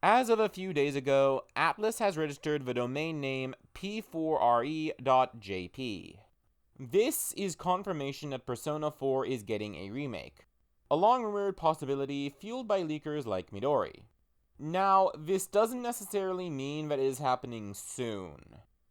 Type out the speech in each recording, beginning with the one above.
As of a few days ago, Atlus has registered the domain name P4re.jp. This is confirmation that Persona 4 is getting a remake, a long-rumored possibility fueled by leakers like Midori. Now, this doesn't necessarily mean that it is happening soon.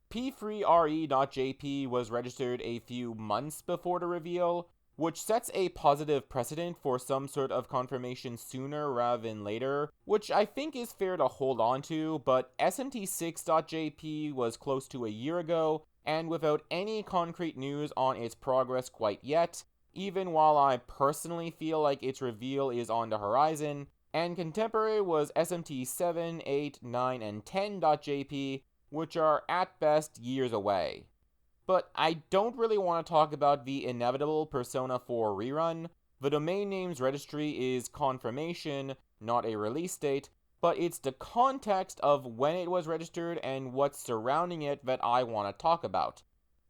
P4re.jp was registered a few months before the reveal, which sets a positive precedent for some sort of confirmation sooner rather than later, which I think is fair to hold on to, but SMT6.jp was close to a year ago, and without any concrete news on its progress quite yet, even while I personally feel like its reveal is on the horizon, and contemporary was SMT7, 8, 9, and 10.jp, which are at best years away. But I don't really want to talk about the inevitable Persona 4 rerun. The domain names registry is confirmation, not a release date, but it's the context of when it was registered and what's surrounding it that I want to talk about.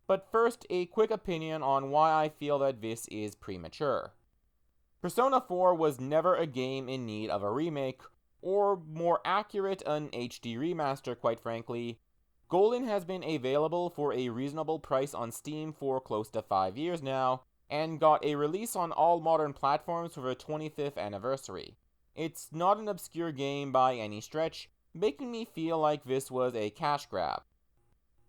But first, a quick opinion on why I feel that this is premature. Persona 4 was never a game in need of a remake, or more accurate, an HD remaster, quite frankly. Golden has been available for a reasonable price on Steam for close to 5 years now, and got a release on all modern platforms for the 25th anniversary. It's not an obscure game by any stretch, making me feel like this was a cash grab.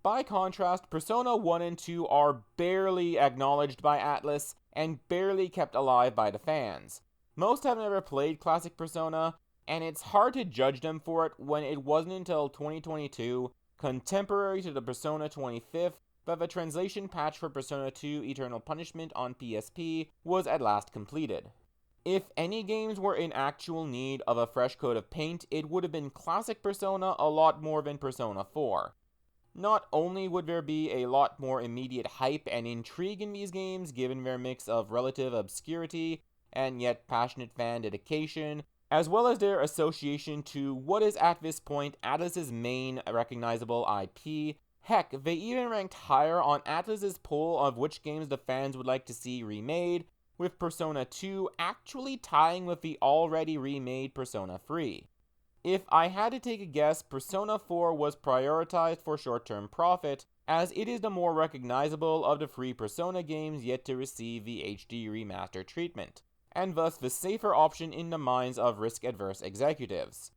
By contrast, Persona 1 and 2 are barely acknowledged by Atlus, and barely kept alive by the fans. Most have never played classic Persona, and it's hard to judge them for it when it wasn't until 2022, contemporary to the Persona 25th, that the translation patch for Persona 2 Eternal Punishment on PSP was at last completed. If any games were in actual need of a fresh coat of paint, it would have been classic Persona a lot more than Persona 4. Not only would there be a lot more immediate hype and intrigue in these games given their mix of relative obscurity and yet passionate fan dedication, as well as their association to what is at this point Atlus's main recognizable IP. Heck, they even ranked higher on Atlus's poll of which games the fans would like to see remade, with Persona 2 actually tying with the already remade Persona 3. If I had to take a guess, Persona 4 was prioritized for short-term profit, as it is the more recognizable of the free Persona games yet to receive the HD remaster treatment, and thus the safer option in the minds of risk-adverse executives.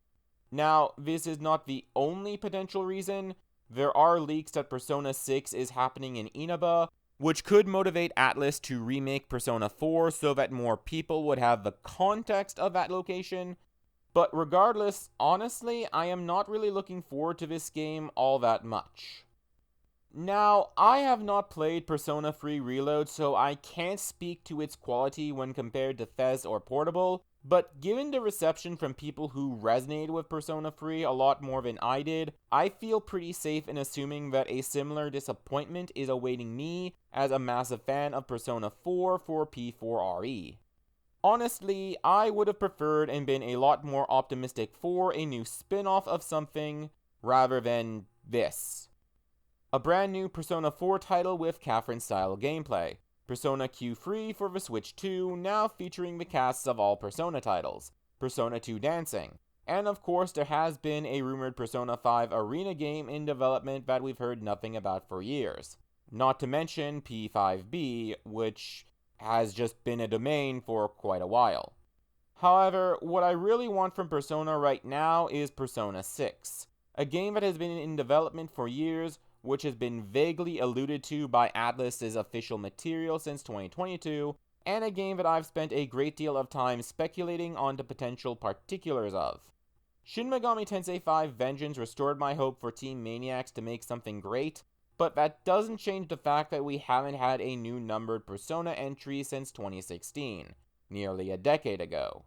Now, this is not the only potential reason. There are leaks that Persona 6 is happening in Inaba, which could motivate Atlus to remake Persona 4 so that more people would have the context of that location. But regardless, honestly, I am not really looking forward to this game all that much. Now, I have not played Persona 3 Reload, so I can't speak to its quality when compared to Fez or Portable, but given the reception from people who resonated with Persona 3 a lot more than I did, I feel pretty safe in assuming that a similar disappointment is awaiting me as a massive fan of Persona 4 for P4re. Honestly, I would have preferred and been a lot more optimistic for a new spin-off of something, rather than this. A brand new Persona 4 title with Catherine-style gameplay, Persona Q3 for the Switch 2, now featuring the casts of all Persona titles, Persona 2 Dancing, and of course there has been a rumored Persona 5 arena game in development that we've heard nothing about for years. Not to mention P5b, which has just been a domain for quite a while. However, what I really want from Persona right now is Persona 6, a game that has been in development for years, which has been vaguely alluded to by Atlus's official material since 2022, and a game that I've spent a great deal of time speculating on the potential particulars of. Shin Megami Tensei 5 Vengeance restored my hope for Team Maniacs to make something great, but that doesn't change the fact that we haven't had a new numbered Persona entry since 2016, nearly a decade ago.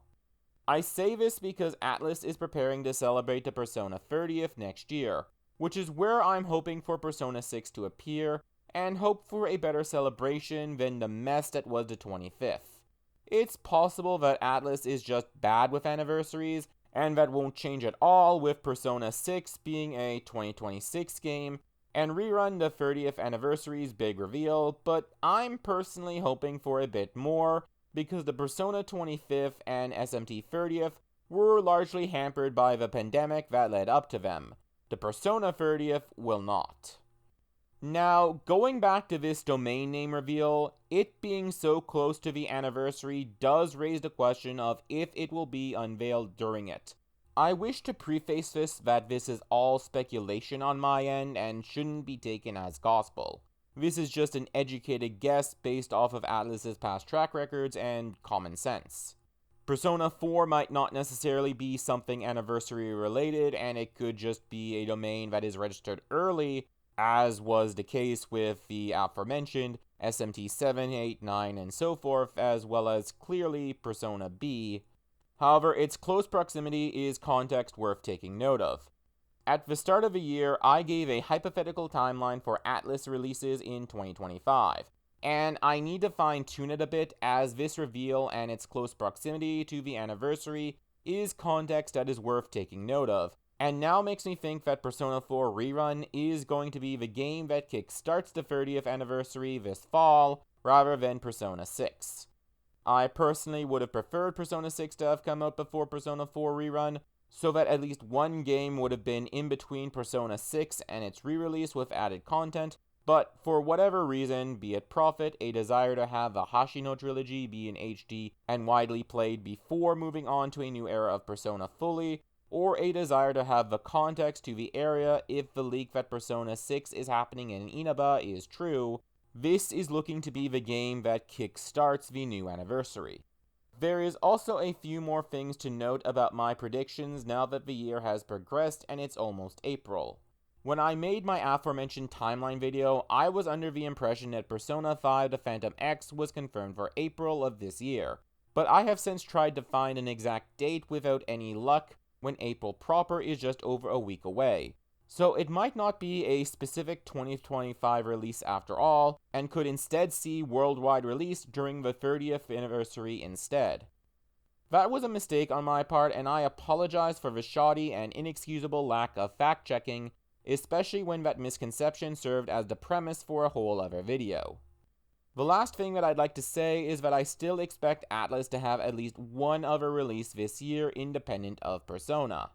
I say this because Atlus is preparing to celebrate the Persona 30th next year, which is where I'm hoping for Persona 6 to appear, and hope for a better celebration than the mess that was the 25th. It's possible that Atlus is just bad with anniversaries, and that won't change at all with Persona 6 being a 2026 game, and Rerun the 30th anniversary's big reveal, but I'm personally hoping for a bit more, because the Persona 25th and SMT 30th were largely hampered by the pandemic that led up to them. The Persona 30th will not. Now, going back to this domain name reveal, it being so close to the anniversary does raise the question of if it will be unveiled during it. I wish to preface this that this is all speculation on my end and shouldn't be taken as gospel. This is just an educated guess based off of Atlus's past track records and common sense. Persona 4 might not necessarily be something anniversary related, and it could just be a domain that is registered early, as was the case with the aforementioned SMT 7, 8, 9, and so forth, as well as clearly Persona B. However, its close proximity is context worth taking note of. At the start of the year, I gave a hypothetical timeline for Atlus releases in 2025, and I need to fine-tune it a bit as this reveal and its close proximity to the anniversary is context that is worth taking note of, and now makes me think that Persona 4 Rerun is going to be the game that kickstarts the 30th anniversary this fall, rather than Persona 6. I personally would have preferred Persona 6 to have come out before Persona 4 Rerun, so that at least one game would have been in between Persona 6 and its re-release with added content, but for whatever reason, be it profit, a desire to have the Hashino trilogy be in HD and widely played before moving on to a new era of Persona fully, or a desire to have the context to the area if the leak that Persona 6 is happening in Inaba is true, this is looking to be the game that kickstarts the new anniversary. There is also a few more things to note about my predictions now that the year has progressed and it's almost April. When I made my aforementioned timeline video, I was under the impression that Persona 5 The Phantom X was confirmed for April of this year, but I have since tried to find an exact date without any luck when April proper is just over a week away. So it might not be a specific 2025 release after all, and could instead see worldwide release during the 30th anniversary instead. That was a mistake on my part, and I apologize for the shoddy and inexcusable lack of fact-checking, especially when that misconception served as the premise for a whole other video. The last thing that I'd like to say is that I still expect Atlus to have at least one other release this year independent of Persona.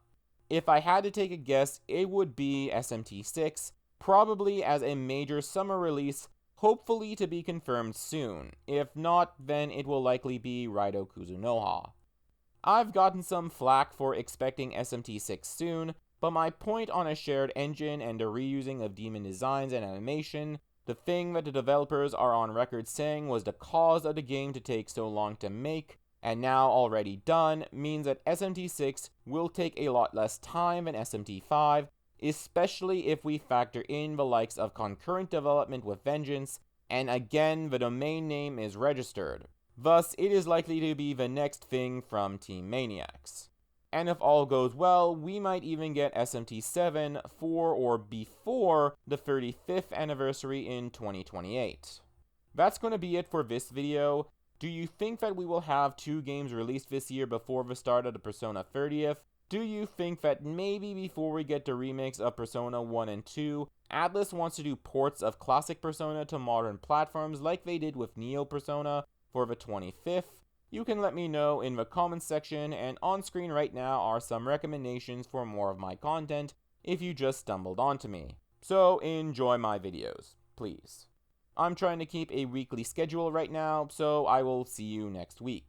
If I had to take a guess, it would be SMT 6, probably as a major summer release, hopefully to be confirmed soon. If not, then it will likely be Raido Kuzunoha. I've gotten some flack for expecting SMT 6 soon, but my point on a shared engine and the reusing of demon designs and animation, the thing that the developers are on record saying was the cause of the game to take so long to make, and now already done, means that SMT 6 will take a lot less time than SMT 5, especially if we factor in the likes of concurrent development with Vengeance, and again the domain name is registered. Thus, it is likely to be the next thing from Team Maniacs. And if all goes well, we might even get SMT 7 for or before the 35th anniversary in 2028. That's going to be it for this video. Do you think that we will have 2 games released this year before the start of the Persona 30th? Do you think that maybe before we get the remakes of Persona 1 and 2, Atlus wants to do ports of classic Persona to modern platforms like they did with Neo Persona for the 25th? You can let me know in the comments section, and on screen right now are some recommendations for more of my content if you just stumbled onto me. So enjoy my videos, please. I'm trying to keep a weekly schedule right now, so I will see you next week.